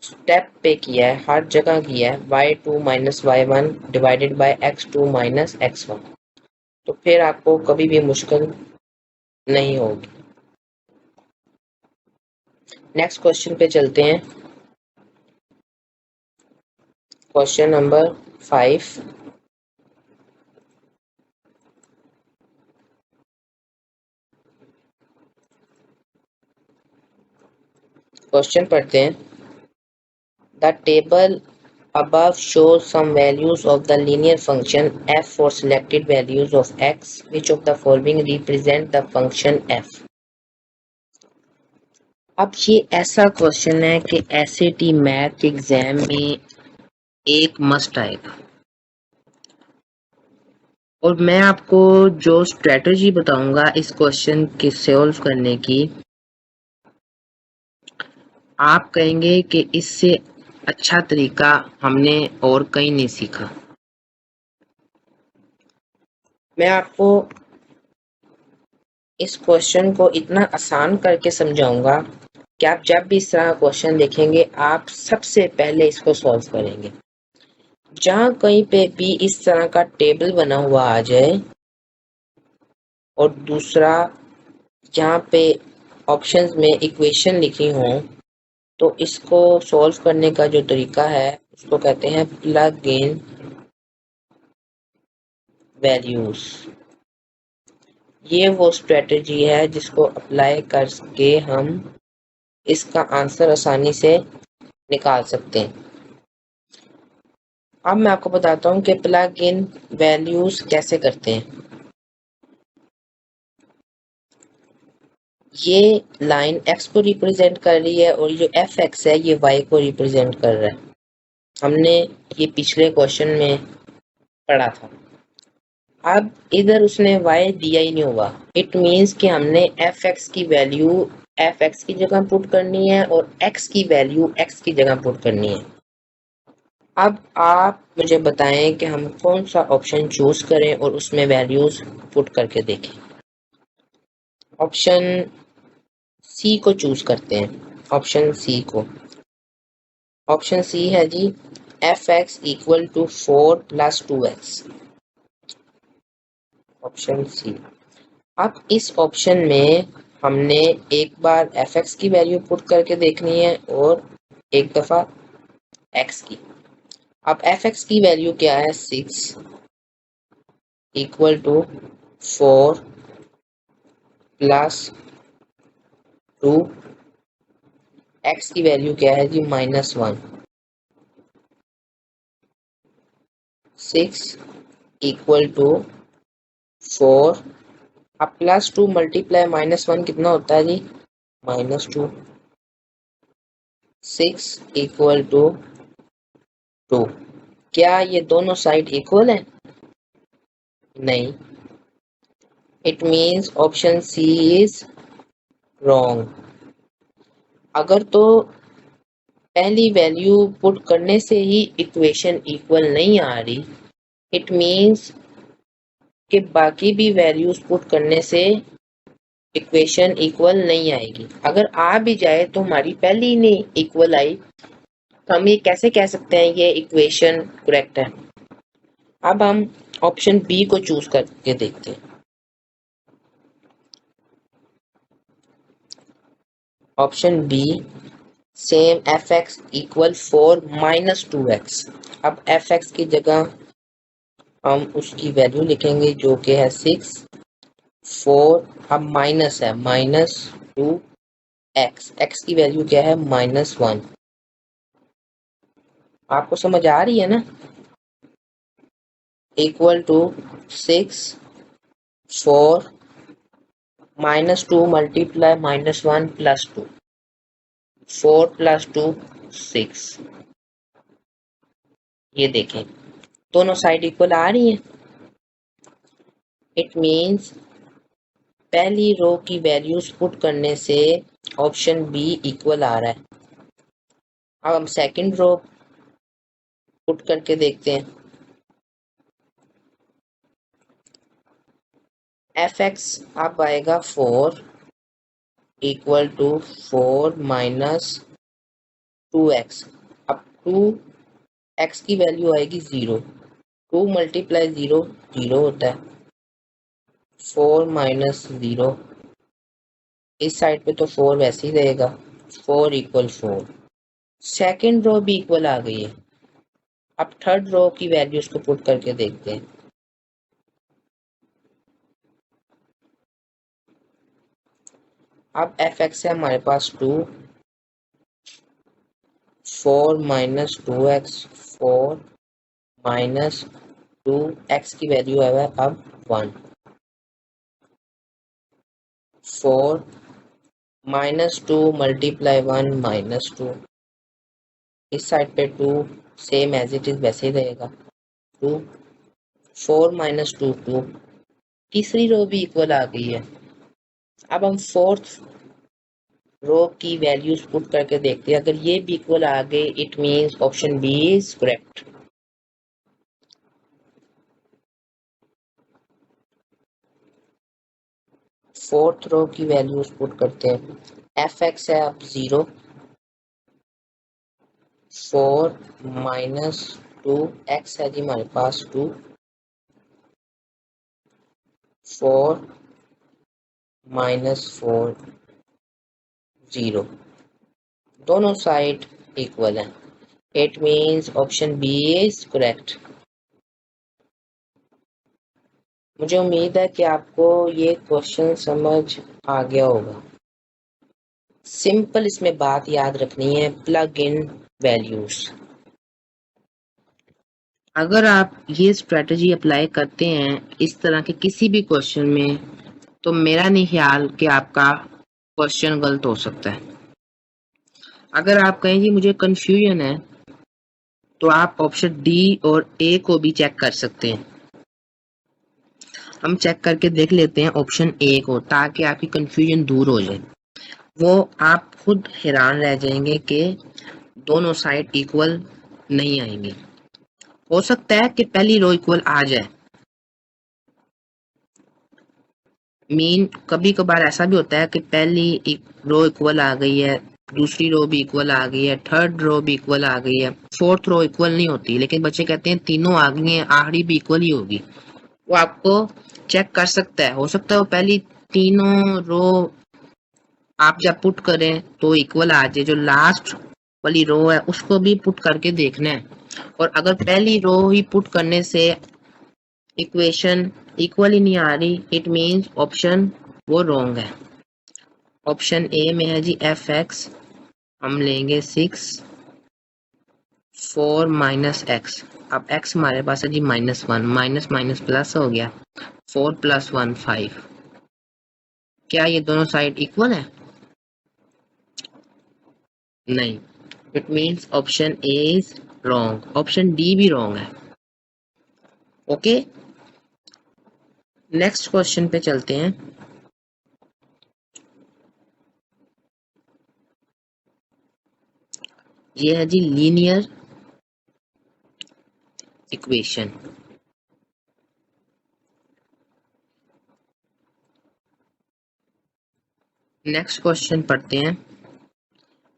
S1: स्टेप पे किया है, हर जगह किया है, y2 minus y1 divided by x2 minus x1, तो फिर आपको कभी भी मुश्किल नहीं होगी। नेक्स्ट क्वेश्चन पे चलते हैं, क्वेश्चन नंबर 5। क्वेश्चन पढ़ते हैं, the table above shows some values of the linear function f for selected values of x. Which of the following represent the function f? अब ये ऐसा क्वेश्चन है कि SAT मैथ एग्जाम में एक must आएगा, और मैं आपको जो स्ट्रेटजी बताऊंगा इस क्वेश्चन के सॉल्व करने की, आप कहेंगे कि इससे अच्छा तरीका हमने और कहीं नहीं सीखा। मैं आपको इस क्वेश्चन को इतना आसान करके समझाऊंगा कि आप जब भी इस तरह का क्वेश्चन देखेंगे आप सबसे पहले इसको सॉल्व करेंगे। जहां कहीं पे भी इस तरह का टेबल बना हुआ आ जाए और दूसरा जहां पे ऑप्शंस में इक्वेशन लिखी हो, तो इसको सॉल्व करने का जो तरीका है उसको कहते हैं प्लग इन वैल्यूज। ये वो स्ट्रेटजी है जिसको अप्लाई करके हम इसका आंसर आसानी से निकाल सकते हैं। अब मैं आपको बताता हूँ कि प्लग इन वैल्यूज कैसे करते हैं। ये लाइन x को रिप्रेजेंट कर रही है और जो एफ एक्स है ये y को रिप्रेजेंट कर रहा है। हमने ये पिछले क्वेश्चन में पढ़ा था। अब इधर उसने y दिया ही नहीं होगा, इट मीन्स कि हमने एफ एक्स की वैल्यू एफ एक्स की जगह पुट करनी है और x की वैल्यू x की जगह पुट करनी है। अब आप मुझे बताएं कि हम कौन सा ऑप्शन चूज करें और उसमें वैल्यूज पुट करके देखें। ऑप्शन सी को चूज करते हैं। ऑप्शन सी को ऑप्शन सी है जी, F X equal to 4+2x। Option C. अब इस ऑप्शन में हमने एक बार एफ एक्स की वैल्यू पुट करके देखनी है और एक दफा एक्स की। अब एफ एक्स की वैल्यू क्या है, 6 इक्वल टू 4+2। एक्स की वैल्यू क्या है जी, -1। 6 इक्वल टू 4। अब +2 मल्टीप्लाई -1 कितना होता है जी, -2। 6 इक्वल टू 2। क्या ये दोनों साइड इक्वल है? नहीं। It means option C is wrong. अगर तो पहली वैल्यू पुट करने से ही इक्वेशन इक्वल नहीं आ रही, इट मीन्स कि बाकी भी वैल्यूज पुट करने से इक्वेशन इक्वल नहीं आएगी। अगर आ भी जाए तो हमारी पहली ही नहीं इक्वल आई, तो हम ये कैसे कह सकते हैं ये इक्वेशन करेक्ट है। अब हम ऑप्शन बी को चूज करके देखते हैं। Option B, same F X equal 4-2x। अब एफ एक्स की जगह हम उसकी वैल्यू लिखेंगे जो कि है 6। 4 अब माइनस है -2x। एक्स की वैल्यू क्या है, -1। आपको समझ आ रही है ना? Equal to 6 4 -2 multiply -1 +2। 4 + 2 6। ये देखें दोनों साइड इक्वल आ रही हैं। इट मीन्स पहली रो की वैल्यूज पुट करने से ऑप्शन बी इक्वल आ रहा है। अब हम सेकंड रो पुट करके देखते हैं। एफ एक्स अब आएगा 4 इक्वल टू 4 -2x। अब 2x की वैल्यू आएगी 0। 2 मल्टीप्लाई 0 0 होता है। 4 -0, इस साइड पे तो 4 वैसे ही रहेगा। 4 इक्वल 4। सेकेंड रो भी इक्वल आ गई है। अब थर्ड रो की वैल्यूज को पुट करके देखते हैं। अब एफ एक्स है हमारे पास 2। 4 -2x। 4 -2 एक्स की वैल्यू है अब 1। 4 -2 मल्टीप्लाई 1 -2, इस साइड पे 2 सेम एज इट इज वैसे ही रहेगा। 2 4 -2 2। तीसरी रो भी इक्वल आ गई है। अब हम फोर्थ रो की वैल्यूज पुट करके देखते हैं। अगर ये भी इक्वल आ गए, it means option B is correct. Fourth row की वैल्यूज पुट करते हैं। एफ एक्स है अब 0। 4 -2 एक्स है जी हमारे पास 2। 4 -4 0। दोनों साइड इक्वल है। It means option B is correct. मुझे उम्मीद है कि आपको ये क्वेश्चन समझ आ गया होगा। सिंपल इसमें बात याद रखनी है, प्लग इन वैल्यूज। अगर आप ये स्ट्रेटजी अप्लाई करते हैं इस तरह के किसी भी क्वेश्चन में, तो मेरा नहीं ख्याल कि आपका क्वेश्चन गलत हो सकता है। अगर आप कहें कि मुझे कंफ्यूजन है, तो आप ऑप्शन डी और ए को भी चेक कर सकते हैं। हम चेक करके देख लेते हैं ऑप्शन ए को, ताकि आपकी कंफ्यूजन दूर हो जाए। वो आप खुद हैरान रह जाएंगे कि दोनों साइड इक्वल नहीं आएंगे। हो सकता है कि पहली रो इक्वल आ जाए, मीन कभी कभार ऐसा भी होता है कि पहली रो इक्वल आ गई है, दूसरी रो भी इक्वल आ गई है, थर्ड रो भी इक्वल आ गई है, फोर्थ रो इक्वल नहीं होती, लेकिन बच्चे कहते हैं तीनों आ गई हैं, आखिरी भी इक्वल ही होगी। वो आपको चेक कर सकता है, हो सकता है वो पहली तीनों रो आप जब पुट करें तो इक्वल आ जाए, जो लास्ट वाली रो है उसको भी पुट करके देखना है। और अगर पहली रो ही पुट करने से इक्वेशन इक्वल ही नहीं आ रही, इट मींस ऑप्शन वो रॉन्ग है। ऑप्शन ए में है जी एफ एक्स, हम लेंगे 6 4 माइनस एक्स। अब एक्स हमारे पास है जी -1, माइनस माइनस प्लस हो गया, 4 + 1 5। क्या ये दोनों साइड इक्वल है? नहीं, it means option A is wrong, option D भी रॉन्ग है। ओके, नेक्स्ट क्वेश्चन पे चलते हैं। ये है जी लीनियर इक्वेशन। नेक्स्ट क्वेश्चन पढ़ते हैं।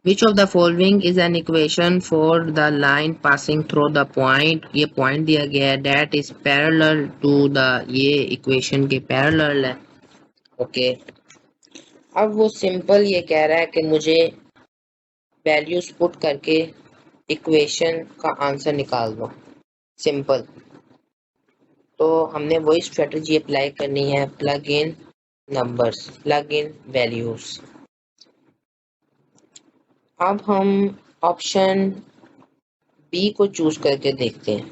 S1: Which of the following is an equation for the line passing through the point? ये पॉइंट दिया गया है, that is parallel to the, ये इक्वेशन के पैरेलल है। ओके, अब वो सिंपल ये कह रहा है कि मुझे वैल्यूज पुट करके इक्वेशन का आंसर निकाल दो, सिंपल। तो हमने वही स्ट्रेटजी अप्लाई करनी है, plug in numbers, plug in values. अब हम ऑप्शन बी को चूज करके देखते हैं।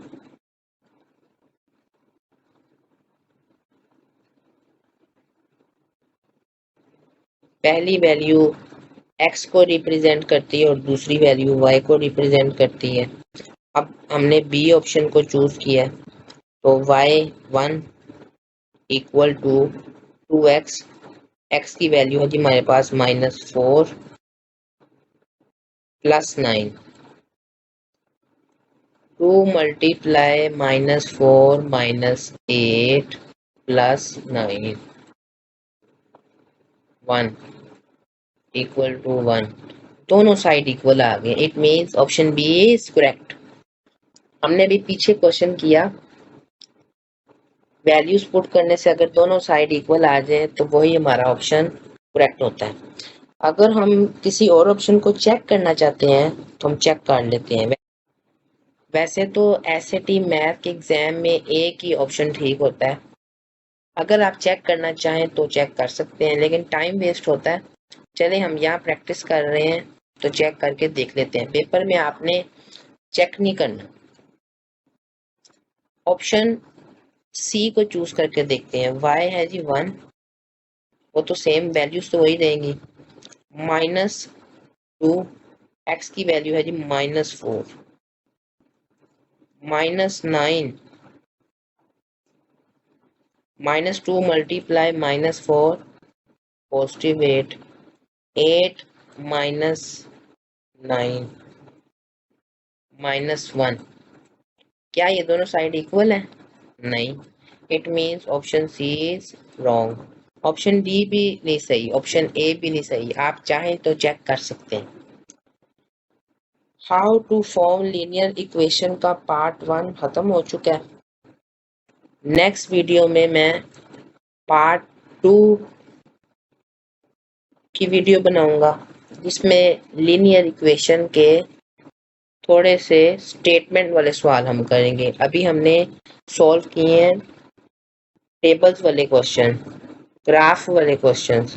S1: पहली वैल्यू x को रिप्रेजेंट करती है और दूसरी वैल्यू y को रिप्रेजेंट करती है। अब हमने बी ऑप्शन को चूज किया, तो y1 equal to 2x, x की वैल्यू है जी हमारे पास -4 + 9, 2 मल्टीप्लाई -4 -8 + 9 1 इक्वल टू 1। दोनों साइड इक्वल आ गए, it means option B is correct. हमने भी पीछे क्वेश्चन किया, वैल्यूज पुट करने से अगर दोनों साइड इक्वल आ जाए तो वही हमारा ऑप्शन करेक्ट होता है। अगर हम किसी और ऑप्शन को चेक करना चाहते हैं तो हम चेक कर लेते हैं। वैसे तो एसएटी मैथ के एग्जाम में एक ही ऑप्शन ठीक होता है, अगर आप चेक करना चाहें तो चेक कर सकते हैं, लेकिन टाइम वेस्ट होता है। चले, हम यहाँ प्रैक्टिस कर रहे हैं तो चेक करके देख लेते हैं। पेपर में आपने चेक नहीं करना। ऑप्शन सी को चूज करके देखते हैं। y है जी 1, वो तो सेम वैल्यूज तो वही रहेंगी। -2, x की वैल्यू है जी -4, -9, -2 मल्टीप्लाई -4 +8, 8 -9 -1। क्या ये दोनों साइड इक्वल है? नहीं, it means option C is wrong. Option D भी नहीं सही, ऑप्शन ए भी नहीं सही। आप चाहें तो चेक कर सकते हैं। How to form linear equation का पार्ट 1 खत्म हो चुका है। नेक्स्ट वीडियो में मैं पार्ट 2 की वीडियो बनाऊंगा, जिसमें लीनियर इक्वेशन के थोड़े से स्टेटमेंट वाले सवाल हम करेंगे। अभी हमने सॉल्व किए हैं टेबल्स वाले क्वेश्चन, ग्राफ वाले क्वेश्चंस।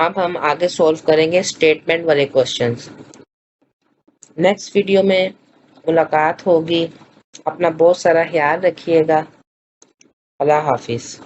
S1: अब हम आगे सॉल्व करेंगे स्टेटमेंट वाले क्वेश्चंस। नेक्स्ट वीडियो में मुलाकात होगी। अपना बहुत सारा ख्याल रखिएगा। अल्लाह हाफिज।